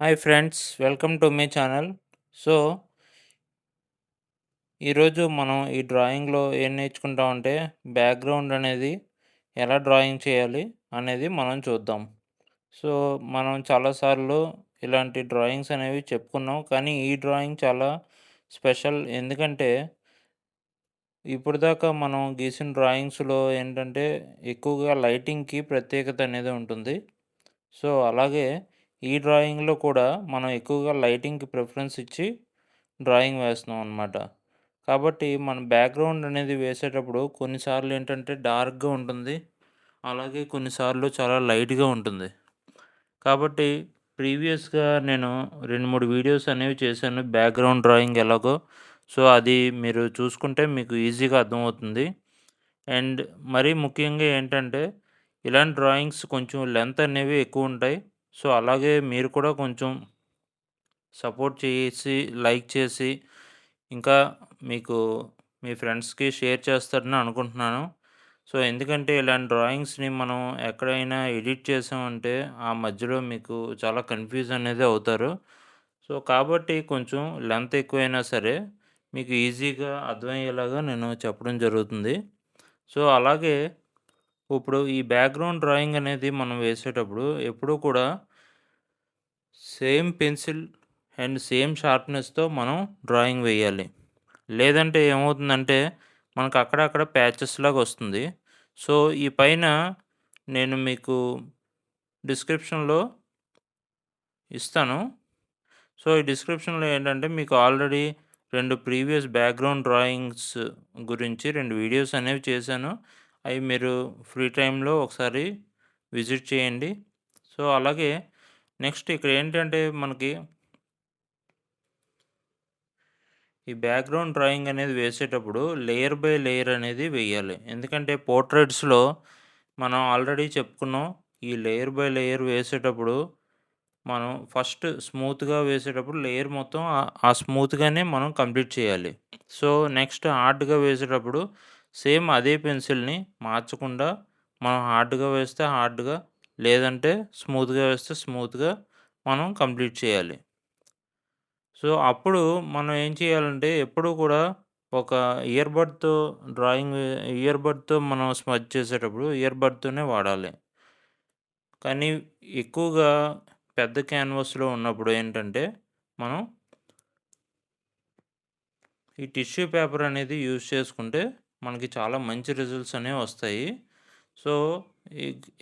Hi friends, welcome to my channel. So, ఈరోజు మనం ఈ డ్రాయింగ్‌లో ఏం నేర్చుకుంటామంటే, బ్యాక్‌గ్రౌండ్ అనేది ఎలా డ్రాయింగ్ చేయాలి అనేది మనం చూద్దాం. సో, మనం చాలా సార్లు ఇలాంటి డ్రాయింగ్స్ అనేవి చెప్పుకున్నాం. కానీ ఈ డ్రాయింగ్ చాలా స్పెషల్. ఎందుకంటే, ఇప్పటిదాకా మనం గీసిన డ్రాయింగ్స్‌లో ఏంటంటే, ఎక్కువగా లైటింగ్‌కి ప్రత్యేకత అనేది ఉంటుంది. సో, అలాగే ఈ డ్రాయింగ్‌లో కూడా మనం ఎక్కువగా లైటింగ్‌కి ప్రిఫరెన్స్ ఇచ్చి డ్రాయింగ్ వేస్తున్నాం అనమాట. కాబట్టి మన బ్యాక్‌గ్రౌండ్ అనేది వేసేటప్పుడు కొన్నిసార్లు ఏంటంటే డార్క్‌గా ఉంటుంది. అలాగే కొన్నిసార్లు చాలా లైట్‌గా ఉంటుంది. కాబట్టి ప్రీవియస్‌గా నేను 2, 3 వీడియోస్ అనేవి చేశాను బ్యాక్‌గ్రౌండ్ డ్రాయింగ్ ఎలాగో. సో, అది మీరు చూసుకుంటే మీకు ఈజీగా అర్థమవుతుంది. అండ్ మరీ ముఖ్యంగా ఏంటంటే ఇలాంటి డ్రాయింగ్స్ కొంచెం లెంత్ అనేవి ఎక్కువుంటాయి. సో, అలాగే మీరు కూడా కొంచెం సపోర్ట్ చేసి, లైక్ చేసి, ఇంకా మీకు మీ ఫ్రెండ్స్‌కి షేర్ చేస్తారని అనుకుంటున్నాను. సో, ఎందుకంటే ఇలాంటి డ్రాయింగ్స్‌ని మనం ఎక్కడైనా ఎడిట్ చేసామంటే, ఆ మధ్యలో మీకు చాలా కన్‌ఫ్యూజ్ అనేది అవుతారు. సో, కాబట్టి కొంచెం లెంత్ ఎక్కువైనా సరే, మీకు ఈజీగా అర్థమయ్యేలాగా నేను చెప్పడం జరుగుతుంది. సో, అలాగే ఇప్పుడు ఈ బ్యాక్‌గ్రౌండ్ డ్రాయింగ్ అనేది మనం వేసేటప్పుడు ఎప్పుడూ కూడా సేమ్ పెన్సిల్ అండ్ సేమ్ షార్ప్‌నెస్‌తో మనం డ్రాయింగ్ వేయాలి. లేదంటే ఏమవుతుందంటే, మనకు అక్కడక్కడ ప్యాచెస్ లాగా వస్తుంది. సో, ఈ పైన నేను మీకు డిస్క్రిప్షన్‌లో ఇస్తాను. సో, ఈ డిస్క్రిప్షన్‌లో ఏంటంటే, మీకు ఆల్రెడీ 2 ప్రీవియస్ బ్యాక్‌గ్రౌండ్ డ్రాయింగ్స్ గురించి 2 వీడియోస్ అనేవి చేశాను. అవి మీరు ఫ్రీ టైమ్‌లో ఒకసారి విజిట్ చేయండి. సో, అలాగే నెక్స్ట్ ఇక్కడ ఏంటంటే మనకి ఈ బ్యాక్‌గ్రౌండ్ డ్రాయింగ్ అనేది వేసేటప్పుడు లేయర్ బై లేయర్ అనేది వేయాలి. ఎందుకంటే పోర్ట్రెయిట్స్‌లో మనం ఆల్రెడీ చెప్పుకున్నాం. ఈ లేయర్ బై లేయర్ వేసేటప్పుడు మనం ఫస్ట్ స్మూత్‌గా వేసేటప్పుడు లేయర్ మొత్తం ఆ స్మూత్‌గానే మనం కంప్లీట్ చేయాలి. సో, నెక్స్ట్ హార్డ్‌గా వేసేటప్పుడు సేమ్ అదే పెన్సిల్‌ని మార్చకుండా మనం హార్డ్‌గా వేస్తే హార్డ్‌గా, లేదంటే స్మూత్‌గా వేస్తే స్మూత్‌గా మనం కంప్లీట్ చేయాలి. సో, అప్పుడు మనం ఏం చేయాలంటే ఎప్పుడూ కూడా ఒక ఇయర్‌బడ్‌తో ఇయర్‌బడ్‌తో మనం స్మజ్ చేసేటప్పుడు ఇయర్‌బడ్‌తోనే వాడాలి. కానీ ఎక్కువగా పెద్ద క్యాన్వాస్‌లో ఉన్నప్పుడు ఏంటంటే, మనం ఈ టిష్యూ పేపర్ అనేది యూజ్ చేసుకుంటే మనకి చాలా మంచి రిజల్ట్స్ అనేవి వస్తాయి. సో,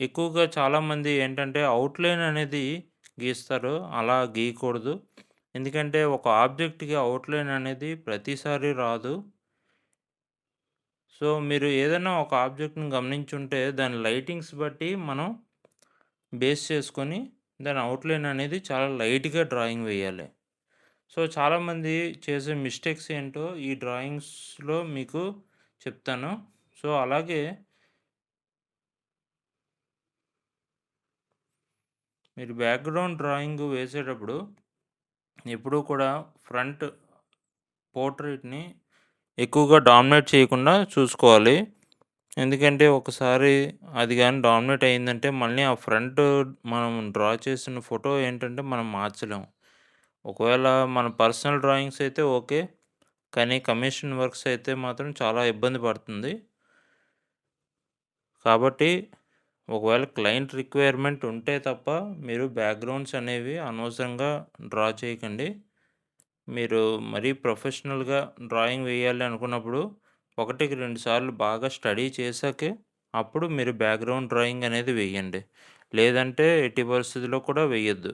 ఎక్కువగా చాలామంది ఏంటంటే అవుట్‌లైన్ అనేది గీస్తారు. అలా గీయకూడదు. ఎందుకంటే ఒక ఆబ్జెక్ట్‌కి అవుట్‌లైన్ అనేది ప్రతిసారి రాదు. సో, మీరు ఏదైనా ఒక ఆబ్జెక్ట్‌ని గమనించుంటే దాని లైటింగ్స్ బట్టి మనం బేస్ చేసుకొని దాని అవుట్‌లైన్ అనేది చాలా లైట్‌గా డ్రాయింగ్ వేయాలి. సో, చాలామంది చేసే మిస్టేక్స్ ఏంటో ఈ డ్రాయింగ్స్‌లో మీకు చెప్తాను. సో, అలాగే మీరు బ్యాక్‌గ్రౌండ్ డ్రాయింగ్ వేసేటప్పుడు ఎప్పుడూ కూడా ఫ్రంట్ పోర్ట్రెయిట్‌ని ఎక్కువగా డామినేట్ చేయకుండా చూసుకోవాలి. ఎందుకంటే ఒకసారి అది గాని డామినేట్ అయిందంటే మళ్ళీ ఆ ఫ్రంట్ మనం డ్రా చేసిన ఫోటో ఏంటంటే మనం మార్చలేం. ఒకవేళ మన పర్సనల్ డ్రాయింగ్స్ అయితే ఓకే. కానీ కమిషన్ వర్క్స్ అయితే మాత్రం చాలా ఇబ్బంది పడుతుంది. కాబట్టి ఒకవేళ క్లయింట్ రిక్వైర్మెంట్ ఉంటే తప్ప మీరు బ్యాక్‌గ్రౌండ్స్ అనేవి అనవసరంగా డ్రా చేయకండి. మీరు మరీ ప్రొఫెషనల్‌గా డ్రాయింగ్ వేయాలి అనుకున్నప్పుడు ఒకటికి 2 సార్లు బాగా స్టడీ చేశాకే అప్పుడు మీరు బ్యాక్‌గ్రౌండ్ డ్రాయింగ్ అనేది వేయండి. లేదంటే ఎట్టి పరిస్థితిలో కూడా వేయొద్దు.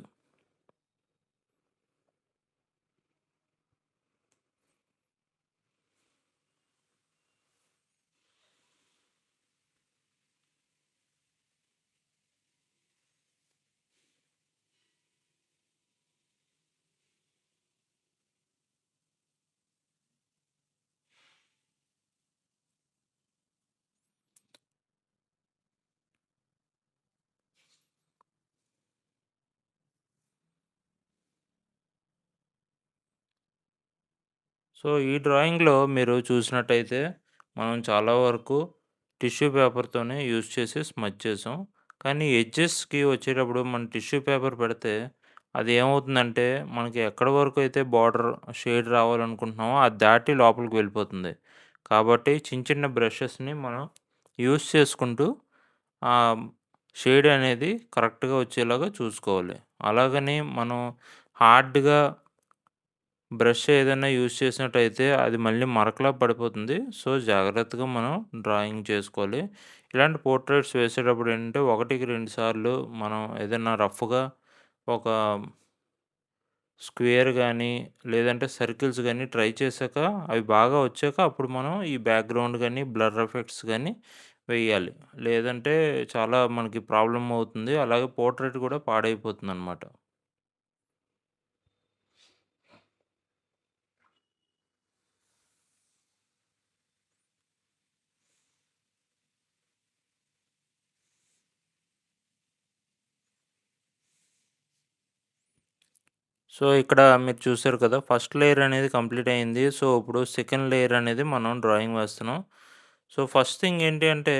సో, ఈ డ్రాయింగ్‌లో మీరు చూసినట్టయితే మనం చాలా వరకు టిష్యూ పేపర్‌తోనే యూజ్ చేసి స్మచ్ చేసాం. కానీ ఎడ్జెస్‌కి వచ్చేటప్పుడు మనం టిష్యూ పేపర్ పెడితే అది ఏమవుతుందంటే, మనకి ఎక్కడి వరకు అయితే బోర్డర్ షేడ్ రావాలనుకుంటున్నామో, అది దాటి లోపలికి వెళ్ళిపోతుంది. కాబట్టి చిన్న చిన్న బ్రషెస్‌ని మనం యూజ్ చేసుకుంటూ షేడ్ అనేది కరెక్ట్‌గా వచ్చేలాగా చూసుకోవాలి. అలాగని మనం హార్డ్‌గా బ్రష్ ఏదైనా యూజ్ చేసినట్టయితే అది మళ్ళీ మరకలా పడిపోతుంది. సో, జాగ్రత్తగా మనం డ్రాయింగ్ చేసుకోవాలి. ఇలాంటి పోర్ట్రెయిట్స్ వేసేటప్పుడు ఏంటంటే, ఒకటికి 2 సార్లు మనం ఏదైనా రఫ్‌గా ఒక స్క్వేర్ గానీ, లేదంటే సర్కిల్స్ గానీ ట్రై చేశాక, అవి బాగా వచ్చాక అప్పుడు మనం ఈ బ్యాక్‌గ్రౌండ్ గానీ, బ్లర్ ఎఫెక్ట్స్ గానీ వేయాలి. లేదంటే చాలా మనకి ప్రాబ్లమ్ అవుతుంది. అలాగే పోర్ట్రెయిట్ కూడా పాడైపోతుందనమాట. సో, ఇక్కడ మీరు చూసారు కదా! ఫస్ట్ లేయర్ అనేది కంప్లీట్ అయింది. సో, ఇప్పుడు సెకండ్ లేయర్ అనేది మనం డ్రాయింగ్ వేస్తున్నాం. సో, ఫస్ట్ థింగ్ ఏంటి అంటే,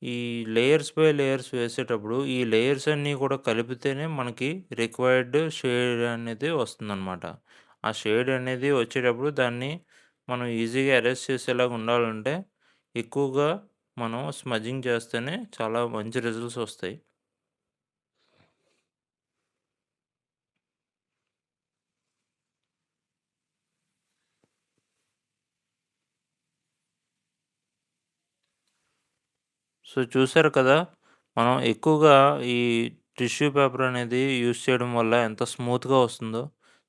ఈ లేయర్స్ బై లేయర్స్ వేసేటప్పుడు, ఈ లేయర్స్ అన్నీ కూడా కలిపితేనే మనకి రిక్వైర్డ్ షేడ్ అనేది వస్తుందనమాట. ఆ షేడ్ అనేది వచ్చేటప్పుడు దాన్ని మనం ఈజీగా ఎరేజ్ చేసేలాగా ఉండాలంటే, ఎక్కువగా మనం స్మడ్జింగ్ చేస్తేనే చాలా మంచి రిజల్ట్స్ వస్తాయి. సో, చూసారు కదా! మనం ఎక్కువగా ఈ టిష్యూ పేపర్ అనేది యూజ్ చేయడం వల్ల ఎంత స్మూత్‌గా వస్తుందో.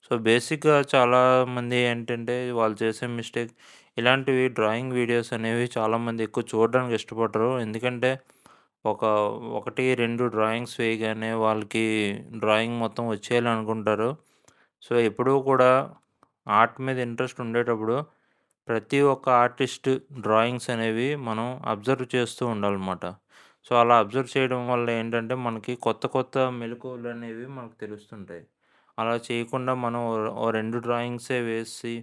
సో, బేసిక్‌గా చాలామంది ఏంటంటే, వాళ్ళు చేసే మిస్టేక్ ఇలాంటివి డ్రాయింగ్ వీడియోస్ అనేవి చాలామంది ఎక్కువ చూడడానికి ఇష్టపడరు. ఎందుకంటే, ఒక 1, 2 డ్రాయింగ్స్ వేయగానే వాళ్ళకి డ్రాయింగ్ మొత్తం వచ్చేయాలనుకుంటారు. సో, ఎప్పుడూ కూడా ఆర్ట్ మీద ఇంట్రెస్ట్ ఉండేటప్పుడు ప్రతి ఒక్క ఆర్టిస్ట్ డ్రాయింగ్స్ అనేవి మనం అబ్జర్వ్ చేస్తూ ఉండాలన్నమాట. సో, అలా అబ్జర్వ్ చేయడం వల్ల ఏంటంటే, మనకి కొత్త కొత్త మెళకువలనేవి మనకు తెలుస్తుంటాయి. అలా చేయకుండా మనం ఓ 2 డ్రాయింగ్సే వేసి,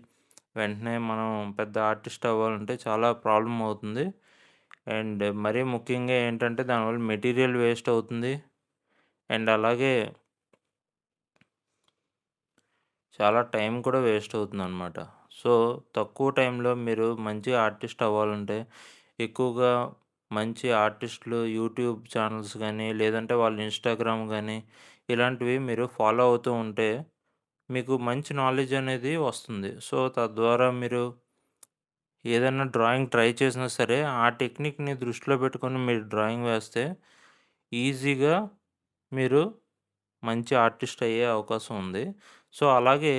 వెంటనే మనం పెద్ద ఆర్టిస్ట్ అవ్వాలంటే చాలా ప్రాబ్లమ్ అవుతుంది. అండ్ మరీ ముఖ్యంగా ఏంటంటే, దానివల్ల మెటీరియల్ వేస్ట్ అవుతుంది. అండ్ అలాగే చాలా టైం కూడా వేస్ట్ అవుతుందనమాట. సో, తక్కువ టైంలో మీరు మంచి ఆర్టిస్ట్ అవ్వాలంటే, ఎక్కువగా మంచి ఆర్టిస్టులు యూట్యూబ్ ఛానల్స్ గానీ, లేదంటే వాళ్ళ ఇన్‌స్టాగ్రామ్ గానీ, ఇలాంటివి మీరు ఫాలో అవుతూ ఉంటే, మీకు మంచి నాలెడ్జ్ అనేది వస్తుంది. సో, తద్వారా మీరు ఏదైనా డ్రాయింగ్ ట్రై చేసినా సరే, ఆ టెక్నిక్‌ని దృష్టిలో పెట్టుకొని మీరు డ్రాయింగ్ వేస్తే, ఈజీగా మీరు మంచి ఆర్టిస్ట్ అయ్యే అవకాశం ఉంది. సో, అలాగే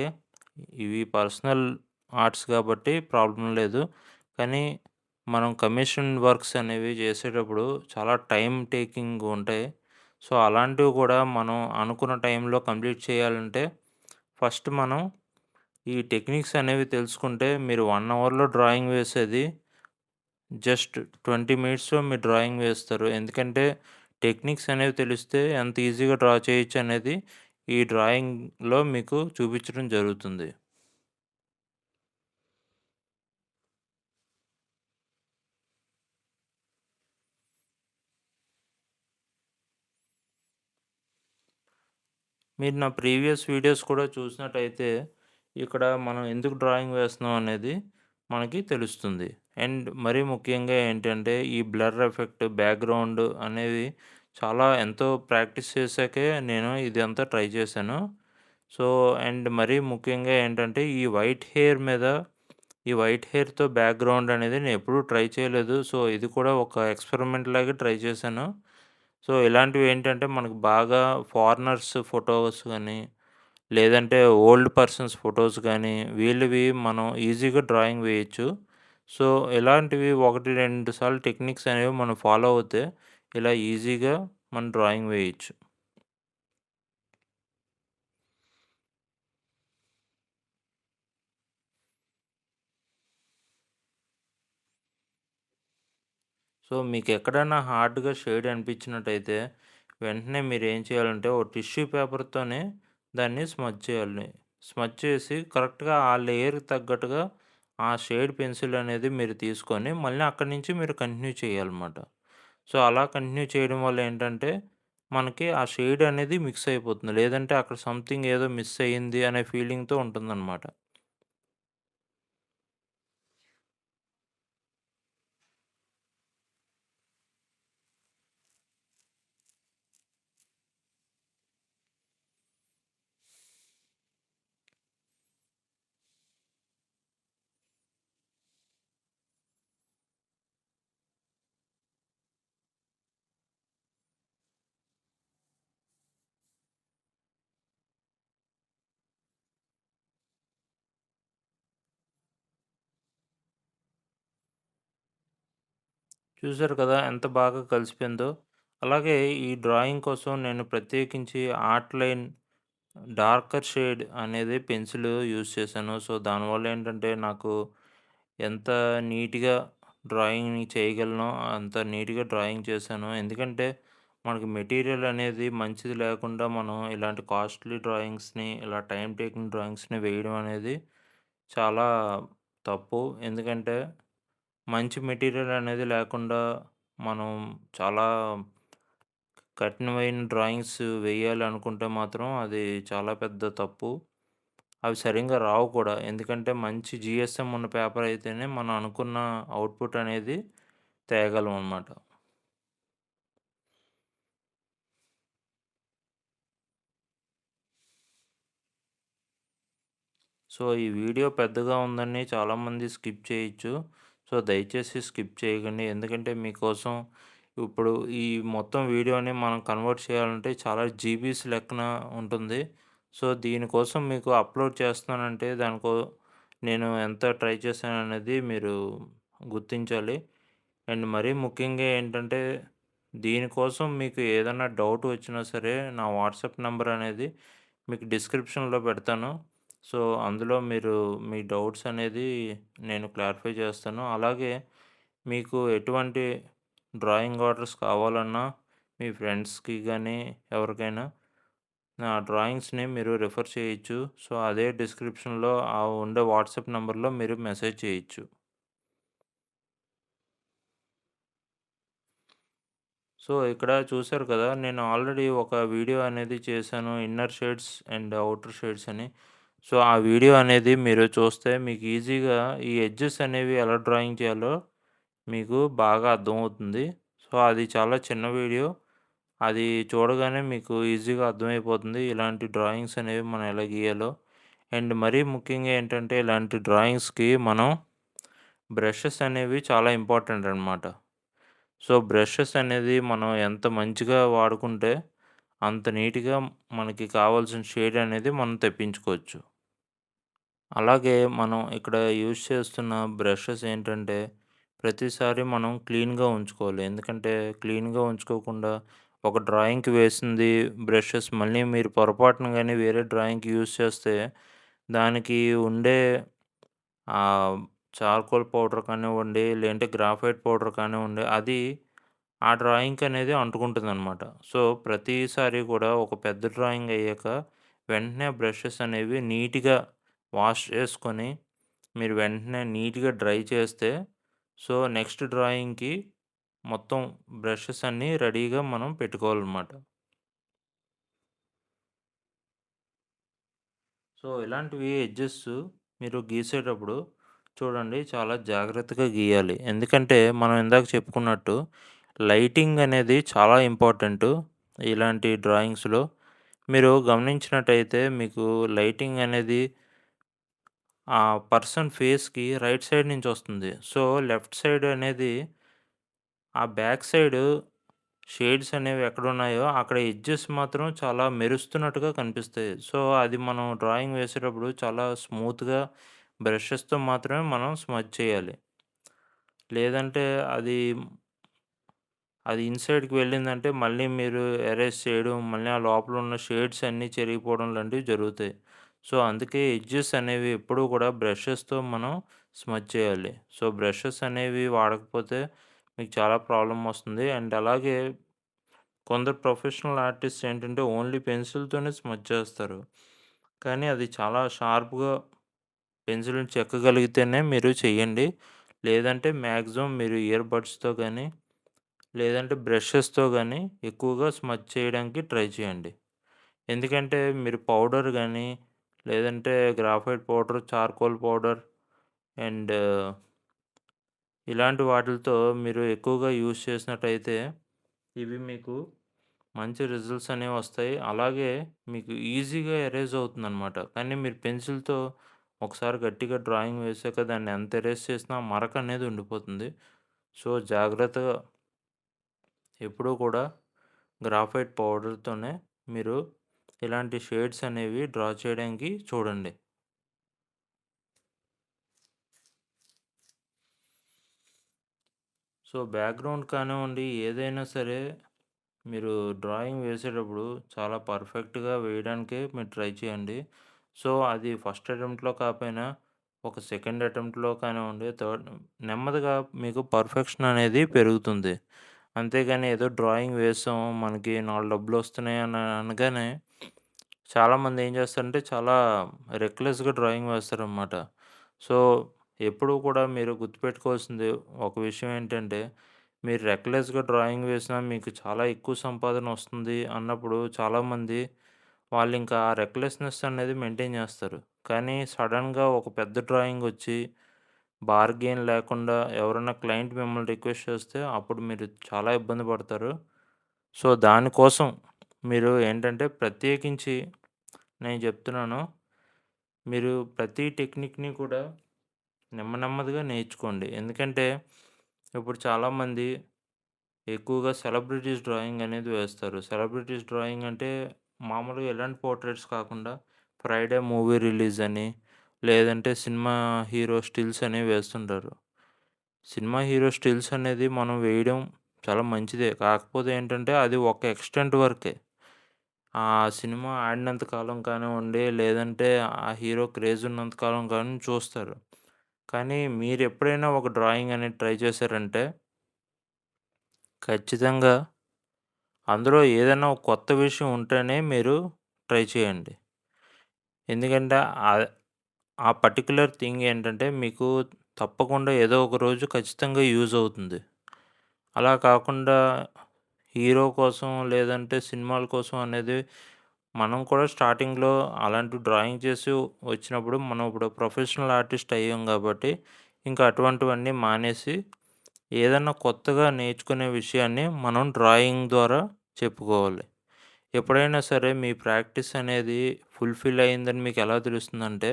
ఇవి పర్సనల్ ఆర్ట్స్ కాబట్టి ప్రాబ్లమ్ లేదు. కానీ మనం కమిషన్ వర్క్స్ అనేవి చేసేటప్పుడు చాలా టైమ్ టేకింగ్ ఉంటాయి. సో, అలాంటివి కూడా మనం అనుకున్న టైంలో కంప్లీట్ చేయాలంటే ఫస్ట్ మనం ఈ టెక్నిక్స్ అనేవి తెలుసుకుంటే మీరు 1 అవర్‌లో డ్రాయింగ్ వేసేది జస్ట్ 20 మినిట్స్‌లో మీరు డ్రాయింగ్ వేస్తారు. ఎందుకంటే టెక్నిక్స్ అనేవి తెలిస్తే ఎంత ఈజీగా డ్రా చేయొచ్చనేది ఈ డ్రాయింగ్‌లో మీకు చూపించడం జరుగుతుంది. మీరు నా ప్రీవియస్ వీడియోస్ కూడా చూసినట్టయితే, ఇక్కడ మనం ఎందుకు డ్రాయింగ్ వేస్తున్నాం అనేది మనకి తెలుస్తుంది. అండ్ మరీ ముఖ్యంగా ఏంటంటే, ఈ బ్లర్ ఎఫెక్ట్, బ్యాక్‌గ్రౌండ్ అనేవి చాలా ఎంతో ప్రాక్టీస్ చేశాకే నేను ఇదంతా ట్రై చేశాను. సో, అండ్ మరీ ముఖ్యంగా ఏంటంటే, ఈ వైట్ హెయిర్‌తో బ్యాక్‌గ్రౌండ్ అనేది నేనెప్పుడూ ట్రై చేయలేదు. సో, ఇది కూడా ఒక ఎక్స్‌పెరిమెంట్ లాగే ట్రై చేశాను. సో, ఇలాంటివేంటంటే మనకు బాగా ఫారినర్స్ ఫోటోస్ గానీ, లేదంటే ఓల్డ్ పర్సన్స్ ఫోటోస్ గానీ, వీళ్ళవి మనం ఈజీగా డ్రాయింగ్ వేయొచ్చు. సో, ఇలాంటివి 1, 2 సార్లు టెక్నిక్స్ అనేవి మనం ఫాలో అవుతే, ఇలా ఈజీగా మనం డ్రాయింగ్ వేయొచ్చు. సో, మీకెక్కడైనా హార్డ్‌గా షేడ్ అనిపించినట్టయితే, వెంటనే మీరేం చేయాలంటే, ఓ టిష్యూ పేపర్‌తోనే దాన్ని స్మజ్ చేయాలి. స్మజ్ చేసి కరెక్ట్‌గా ఆ లేయర్‌కి తగ్గట్టుగా ఆ షేడ్ పెన్సిల్ అనేది మీరు తీసుకొని, మళ్ళీ అక్కడి నుంచి మీరు కంటిన్యూ చేయాలన్నమాట. సో, అలా కంటిన్యూ చేయడం వల్ల ఏంటంటే, మనకి ఆ షేడ్ అనేది మిక్స్ అయిపోతుంది. లేదంటే అక్కడ సంథింగ్ ఏదో మిస్ అయ్యింది అనే ఫీలింగ్‌తో ఉంటుందనమాట. చూసారు కదా! ఎంత బాగా కలిసిపోయిందో. అలాగే ఈ డ్రాయింగ్ కోసం నేను ప్రత్యేకించి ఆర్ట్ లైన్ డార్కర్ షేడ్ అనేది పెన్సిల్ యూజ్ చేశాను. సో, దానివల్ల ఏంటంటే నాకు ఎంత నీట్‌గా డ్రాయింగ్‌ని చేయగలనో అంత నీట్‌గా డ్రాయింగ్ చేశాను. ఎందుకంటే మనకి మెటీరియల్ అనేది మంచిది లేకుండా మనం ఇలాంటి కాస్ట్‌లీ డ్రాయింగ్స్‌ని, ఇలా టైమ్ టేకింగ్ డ్రాయింగ్స్‌ని వేయడం అనేది చాలా తప్పు. ఎందుకంటే మంచి మెటీరియల్ అనేది లేకుండా మనం చాలా కఠినమైన డ్రాయింగ్స్ వేయాలి అనుకుంటే మాత్రం అది చాలా పెద్ద తప్పు. అవి సరింగా రావు కూడా. ఎందుకంటే మంచి జీఎస్ఎం ఉన్న పేపర్ అయితేనే మనం అనుకున్న అవుట్‌పుట్ అనేది తేగలం అన్నమాట. సో, ఈ వీడియో పెద్దగా ఉందని చాలామంది స్కిప్ చేయొచ్చు. సో, దయచేసి స్కిప్ చేయకండి. ఎందుకంటే మీకోసం ఇప్పుడు ఈ మొత్తం వీడియోని మనం కన్వర్ట్ చేయాలంటే చాలా జీబీస్ లెక్కన ఉంటుంది. సో, దీనికోసం మీకు అప్‌లోడ్ చేస్తున్నానంటే నేను ఎంత ట్రై చేశాననేది మీరు గుర్తించాలి. అండ్ మరీ ముఖ్యంగా ఏంటంటే దీనికోసం మీకు ఏదన్నా డౌట్ వచ్చినా సరే నా వాట్సాప్ నంబర్ అనేది మీకు డిస్క్రిప్షన్‌లో పెడతాను. సో, అందులో మీరు మీ డౌట్స్ అనేది నేను క్లారిఫై చేస్తాను. అలాగే మీకు ఎటువంటి డ్రాయింగ్ ఆర్డర్స్ కావాలన్నా మీ ఫ్రెండ్స్‌కి గానీ, ఎవరికైనా నా డ్రాయింగ్స్‌ని మీరు రిఫర్ చేయొచ్చు. సో, అదే డిస్క్రిప్షన్‌లో ఆ ఉండే వాట్సాప్ నంబర్‌లో మీరు మెసేజ్ చేయొచ్చు. సో, ఇక్కడ చూసారు కదా! నేను ఆల్రెడీ ఒక వీడియో అనేది చేశాను. Inner shades and outer shades అని. సో, ఆ వీడియో అనేది మీరు చూస్తే మీకు ఈజీగా ఈ ఎడ్జెస్ అనేవి ఎలా డ్రాయింగ్ చేయాలో మీకు బాగా అర్థమవుతుంది. సో, అది చాలా చిన్న వీడియో. అది చూడగానే మీకు ఈజీగా అర్థమైపోతుంది. ఇలాంటి డ్రాయింగ్స్ అనేవి మనం ఎలా గీయాలో. అండ్ మరీ ముఖ్యంగా ఏంటంటే ఇలాంటి డ్రాయింగ్స్‌కి మనం బ్రషెస్ అనేవి చాలా ఇంపార్టెంట్ అనమాట. సో, బ్రషెస్ అనేది మనం ఎంత మంచిగా వాడుకుంటే, అంత నీట్‌గా మనకి కావాల్సిన షేడ్ అనేది మనం తెప్పించుకోవచ్చు. అలాగే మనం ఇక్కడ యూజ్ చేస్తున్న బ్రషెస్ ఏంటంటే, ప్రతిసారి మనం క్లీన్‌గా ఉంచుకోవాలి. ఎందుకంటే, క్లీన్‌గా ఉంచుకోకుండా ఒక డ్రాయింగ్‌కి వేసింది బ్రషెస్ మళ్ళీ మీరు పొరపాటున గాని వేరే డ్రాయింగ్‌కి యూజ్ చేస్తే, దానికి ఉండే ఆహ్, చార్కోల్ పౌడర్ కానివ్వండి, లేదంటే గ్రాఫైట్ పౌడర్ కానివ్వండి, అది ఆ డ్రాయింగ్‌కనేది అంటుకుంటుందనమాట. సో, ప్రతిసారి కూడా ఒక పెద్ద డ్రాయింగ్ అయ్యాక వెంటనే బ్రషెస్ అనేవి నీట్‌గా వాష్ చేసుకొని, మీరు వెంటనే నీట్‌గా డ్రై చేస్తే, సో, నెక్స్ట్ డ్రాయింగ్‌కి మొత్తం బ్రషెస్ అన్నీ రెడీగా మనం పెట్టుకోవాలనమాట. సో, ఇలాంటివి ఎడ్జెస్ మీరు గీసేటప్పుడు చూడండి చాలా జాగ్రత్తగా గీయాలి. ఎందుకంటే మనం ఇందాక చెప్పుకున్నట్టు లైటింగ్ అనేది చాలా ఇంపార్టెంటు ఇలాంటి డ్రాయింగ్స్‌లో. మీరు గమనించినట్టయితే మీకు లైటింగ్ అనేది ఆ పర్సన్ ఫేస్‌కి రైట్ సైడ్ నుంచి వస్తుంది. సో, లెఫ్ట్ సైడ్ అనేది ఆ బ్యాక్ సైడ్ షేడ్స్ అనేవి ఎక్కడున్నాయో అక్కడ ఎడ్జెస్ మాత్రం చాలా మెరుస్తున్నట్టుగా కనిపిస్తాయి. సో, అది మనం డ్రాయింగ్ వేసేటప్పుడు చాలా స్మూత్‌గా బ్రషెస్‌తో మాత్రమే మనం స్మజ్ చేయాలి. లేదంటే అది అది ఇన్‌సైడ్‌కి వెళ్ళిందంటే మళ్ళీ మీరు ఎరేజ్ చేయడం, మళ్ళీ ఆ లోపల ఉన్న షేడ్స్ అన్నీ చెరిగిపోవడం లాంటివి జరుగుతాయి. సో, అందుకే ఎడ్జెస్ అనేవి ఎప్పుడూ కూడా బ్రషెస్‌తో మనం స్మజ్ చేయాలి. సో, బ్రషెస్ అనేవి వాడకపోతే మీకు చాలా ప్రాబ్లమ్ వస్తుంది. అండ్ అలాగే కొందరు ప్రొఫెషనల్ ఆర్టిస్ట్స్ ఏంటంటే ఓన్లీ పెన్సిల్‌తోనే స్మచ్ చేస్తారు. కానీ అది చాలా షార్ప్‌గా పెన్సిల్‌ని చెక్కగలిగితేనే మీరు చెయ్యండి. లేదంటే మాక్సిమం మీరు ఇయర్ బడ్స్‌తో గానీ, లేదంటే బ్రషెస్‌తో గానీ ఎక్కువగా స్మచ్ చేయడానికి ట్రై చేయండి. ఎందుకంటే మీరు పౌడర్ గానీ, లేదంటే graphite powder, charcoal powder and ఇలాంటి వాటిలతో మీరు ఎక్కువగా యూజ్ చేసినట్టయితే ఇవి మీకు మంచి రిజల్ట్స్ అనేవి వస్తాయి. అలాగే మీకు ఈజీగా ఎరేజ్ అవుతుందనమాట. కానీ మీరు పెన్సిల్‌తో ఒకసారి గట్టిగా డ్రాయింగ్ వేసాక దాన్ని ఎంత ఎరేజ్ చేసినా మరక అనేది ఉండిపోతుంది. సో, జాగ్రత్తగా ఎప్పుడూ కూడా గ్రాఫైట్ పౌడర్‌తోనే మీరు ఇలాంటి షేడ్స్ అనేవి డ్రా చేయడానికి చూడండి. సో, బ్యాక్‌గ్రౌండ్ కానివ్వండి ఏదైనా సరే మీరు డ్రాయింగ్ వేసేటప్పుడు చాలా పర్ఫెక్ట్‌గా వేయడానికే మీరు ట్రై చేయండి. సో, అది ఫస్ట్ అటెంప్ట్‌లో కాకపోయినా ఒక సెకండ్ అటెంప్ట్‌లో కానివ్వండి, థర్డ్ నెమ్మదిగా మీకు పర్ఫెక్షన్ అనేది పెరుగుతుంది. అంతేగాని ఏదో డ్రాయింగ్ వేసాం మనకి 4 డబ్బులొస్తున్నాయి అని అనగానే చాలామంది ఏం చేస్తారంటే చాలా రెక్లెస్‌గా డ్రాయింగ్ వేస్తారనమాట. సో, ఎప్పుడూ కూడా మీరు గుర్తుపెట్టుకోవాల్సింది ఒక విషయం ఏంటంటే మీరు రెక్లెస్‌గా డ్రాయింగ్ వేసినా మీకు చాలా ఎక్కువ సంపాదన వస్తుంది అన్నప్పుడు చాలామంది వాళ్ళింకా ఆ రెక్లెస్‌నెస్ అనేది మెయింటైన్ చేస్తారు. కానీ సడెన్‌గా ఒక పెద్ద డ్రాయింగ్ వచ్చి బార్గెయిన్ లేకుండా ఎవరైనా క్లయింట్ మిమ్మల్ని రిక్వెస్ట్ చేస్తే అప్పుడు మీరు చాలా ఇబ్బంది పడతారు. సో, దానికోసం మీరు ఏంటంటే ప్రత్యేకించి నేను చెప్తున్నాను. మీరు ప్రతి టెక్నిక్‌ని కూడా నెమ్మదిగా నేర్చుకోండి. ఎందుకంటే ఇప్పుడు చాలామంది ఎక్కువగా సెలబ్రిటీస్ డ్రాయింగ్ అనేది వేస్తారు. సెలబ్రిటీస్ డ్రాయింగ్ అంటే మామూలుగా ఎలాంటి పోర్ట్రేట్స్ కాకుండా ఫ్రైడే మూవీ రిలీజ్ అని, లేదంటే సినిమా హీరో స్టిల్స్ అనేవి వేస్తుంటారు. సినిమా హీరో స్టిల్స్ అనేది మనం వేయడం చాలా మంచిదే. కాకపోతే ఏంటంటే అది ఒక ఎక్స్‌టెంట్ వరకే. ఆ సినిమా ఆడినంత కాలం కానివ్వండి, లేదంటే ఆ హీరో క్రేజ్ ఉన్నంత కాలం కానీ చూస్తారు. కానీ మీరెప్పుడైనా ఒక డ్రాయింగ్ అనేది ట్రై చేశారంటే ఖచ్చితంగా అందులో ఏదైనా ఒక కొత్త విషయం ఉంటేనే మీరు ట్రై చేయండి. ఎందుకంటే ఆహ్, ఆ పర్టిక్యులర్ థింగ్ ఏంటంటే మీకు తప్పకుండా ఏదో ఒక రోజు ఖచ్చితంగా యూజ్ అవుతుంది. అలా కాకుండా హీరో కోసం లేదంటే సినిమాల కోసం అనేది మనం కూడా స్టార్టింగ్‌లో అలాంటి డ్రాయింగ్ చేసి వచ్చినప్పుడు మనం ఇప్పుడు ప్రొఫెషనల్ ఆర్టిస్ట్ అయ్యాం కాబట్టి ఇంకా అటువంటివన్నీ మానేసి ఏదన్నా కొత్తగా నేర్చుకునే విషయాన్ని మనం డ్రాయింగ్ ద్వారా చెప్పుకోవాలి. ఎప్పుడైనా సరే మీ ప్రాక్టీస్ అనేది ఫుల్‌ఫిల్ అయిందని మీకెలా తెలుస్తుందంటే,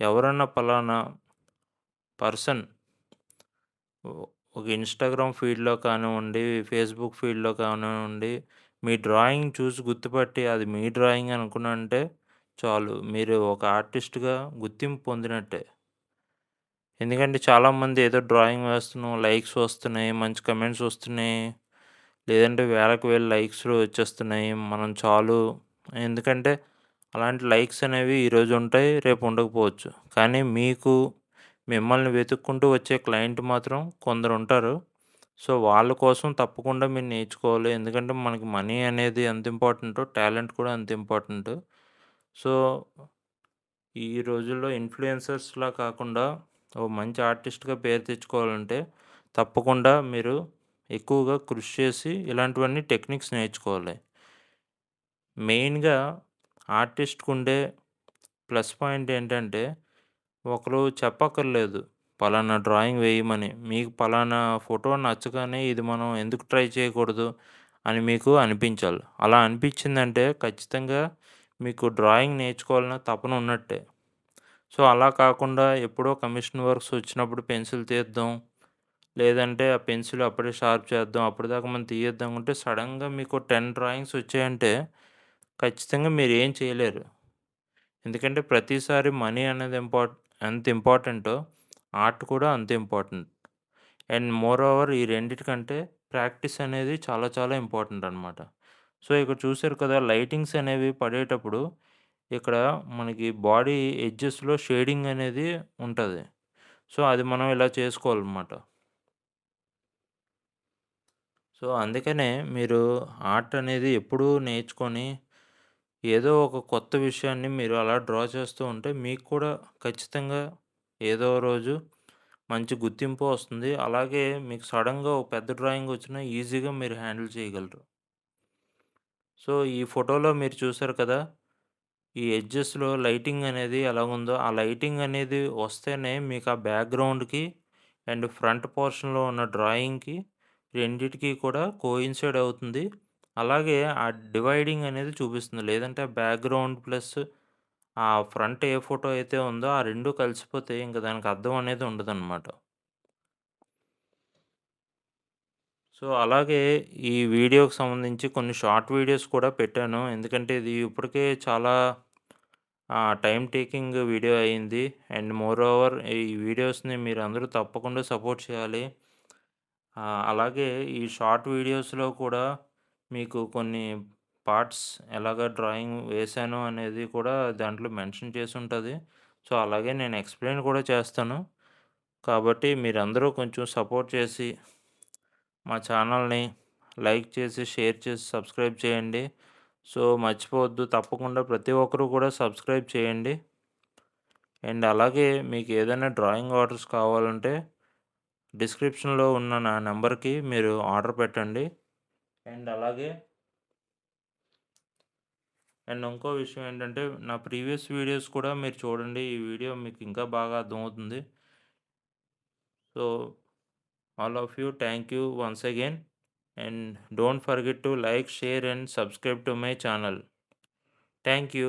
ఎవరన్నా పలానా పర్సన్ ఒ ఒక ఇన్‌స్టాగ్రామ్ ఫీడ్‌లో కానివ్వండి, ఫేస్‌బుక్ ఫీడ్‌లో కానివ్వండి, మీ డ్రాయింగ్ చూసి గుర్తుపట్టి అది మీ డ్రాయింగ్ అనుకున్నారంటే చాలు. మీరు ఒక ఆర్టిస్ట్‌గా గుర్తింపు పొందినట్టే. ఎందుకంటే చాలామంది ఏదో డ్రాయింగ్ వేస్తున్నాం, లైక్స్ వస్తున్నాయి, మంచి కమెంట్స్ వస్తున్నాయి. లేదంటే వేలకు వేలు లైక్స్‌లు వచ్చేస్తున్నాయి. మనం చాలు ఎందుకంటే అలాంటి లైక్స్ అనేవి ఈరోజు ఉంటాయి, రేపు ఉండకపోవచ్చు. కానీ మీకు మిమ్మల్ని వెతుక్కుంటూ వచ్చే క్లయింట్ మాత్రం కొందరుంటారు. సో, వాళ్ళ కోసం తప్పకుండా మీరు నేర్చుకోవాలి. ఎందుకంటే మనకి మనీ అనేది ఎంత ఇంపార్టెంటో టాలెంట్ కూడా అంత ఇంపార్టెంటు. సో, ఈ రోజుల్లో ఇన్‌ఫ్లుయెన్సర్స్‌లా కాకుండా ఓ మంచి ఆర్టిస్ట్‌గా పేరు తెచ్చుకోవాలంటే తప్పకుండా మీరు ఎక్కువగా కృషి చేసి ఇలాంటివన్నీ టెక్నిక్స్ నేర్చుకోవాలి. మెయిన్‌గా ఆర్టిస్ట్‌కుండే ప్లస్ పాయింట్ ఏంటంటే ఒకరు చెప్పక్కర్లేదు. పలానా డ్రాయింగ్ వేయమని. మీకు పలానా ఫోటో నచ్చగానే ఇది మనం ఎందుకు ట్రై చేయకూడదు అని మీకు అనిపించాలి. అలా అనిపించిందంటే ఖచ్చితంగా మీకు డ్రాయింగ్ నేర్చుకోవాలన్న తపన ఉన్నట్టే. సో, అలా కాకుండా ఎప్పుడో కమిషన్ వర్క్స్ వచ్చినప్పుడు పెన్సిల్ తీద్దాం. లేదంటే ఆ పెన్సిల్ అప్పుడే షార్ప్ చేద్దాం. అప్పటిదాకా మనం తీయొద్దు అనుకుంటే సడెన్‌గా మీకు 10 డ్రాయింగ్స్ వచ్చాయంటే ఖచ్చితంగా మీరేం చేయలేరు. ఎందుకంటే ప్రతిసారి మనీ అనేది ఎంత ఇంపార్టెంటో ఆర్ట్ కూడా అంతే ఇంపార్టెంట్. అండ్ మోర్ ఓవర్ ఈ రెండిటికంటే ప్రాక్టీస్ అనేది చాలా చాలా ఇంపార్టెంట్ అనమాట. సో, ఇక్కడ చూసారు కదా! లైటింగ్స్ అనేవి పడేటప్పుడు ఇక్కడ మనకి బాడీ ఎడ్జెస్‌లో షేడింగ్ అనేది ఉంటది. సో, అది మనం ఇలా చేసుకోవాలనమాట. సో, అందుకనే మీరు ఆర్ట్ అనేది ఎప్పుడూ నేర్చుకొని, ఏదో ఒక కొత్త విషయాన్ని మీరు అలా డ్రా చేస్తూ ఉంటే, మీకు కూడా ఖచ్చితంగా ఏదో రోజు మంచి గుర్తింపు వస్తుంది. అలాగే మీకు సడెన్‌గా ఒక పెద్ద డ్రాయింగ్ వచ్చినా ఈజీగా మీరు హ్యాండిల్ చేయగలరు. సో, ఈ ఫోటోలో మీరు చూసారు కదా! ఈ ఎడ్జెస్‌లో లైటింగ్ అనేది ఎలాగుందో, ఆ లైటింగ్ అనేది వస్తేనే మీకు ఆ బ్యాక్‌గ్రౌండ్‌కి అండ్ ఫ్రంట్ పోర్షన్‌లో ఉన్న డ్రాయింగ్‌కి రెండిటికి కూడా కోయిన్సైడ్ అవుతుంది. అలాగే ఆ డివైడింగ్ అనేది చూపిస్తుంది. లేదంటే ఆ బ్యాక్‌గ్రౌండ్ ప్లస్ ఆ ఫ్రంట్ ఏ ఫోటో అయితే ఉందో ఆ 2 కలిసిపోతే ఇంక దానికి అర్థం అనేది ఉండదనమాట. సో, అలాగే ఈ వీడియోకి సంబంధించి కొన్ని షార్ట్ వీడియోస్ కూడా పెట్టాను. ఎందుకంటే ఇది ఇప్పటికే చాలా టైమ్ టేకింగ్ వీడియో అయింది. అండ్ మోర్ ఓవర్ ఈ వీడియోస్‌ని మీరందరూ తప్పకుండా సపోర్ట్ చేయాలి. అలాగే ఈ షార్ట్ వీడియోస్‌లో కూడా మీకు కొన్ని పార్ట్స్ ఎలాగా డ్రాయింగ్ వేశాను అనేది కూడా దాంట్లో మెన్షన్ చేసుంటది. సో, అలాగే నేను ఎక్స్‌ప్లెయిన్ కూడా చేస్తాను. కాబట్టి మీరందరూ కొంచెం సపోర్ట్ చేసి మా ఛానల్‌ని లైక్ చేసి, షేర్ చేసి, సబ్స్క్రైబ్ చేయండి. సో, మర్చిపోవద్దు తప్పకుండా ప్రతి ఒక్కరు కూడా సబ్స్క్రైబ్ చేయండి. అండ్ అలాగే మీకు ఏదైనా డ్రాయింగ్ ఆర్డర్స్ కావాలంటే డిస్క్రిప్షన్‌లో ఉన్న నా నంబర్‌కి మీరు ఆర్డర్ పెట్టండి. అండ్ అలాగే ఇంకో విషయం ఏంటంటే నా ప్రీవియస్ వీడియోస్ కూడా మీరు చూడండి. ఈ వీడియో మీకు ఇంకా బాగా అర్థమవుతుంది. So, all of you thank you once again and don't forget to like, share and subscribe to my channel. Thank you.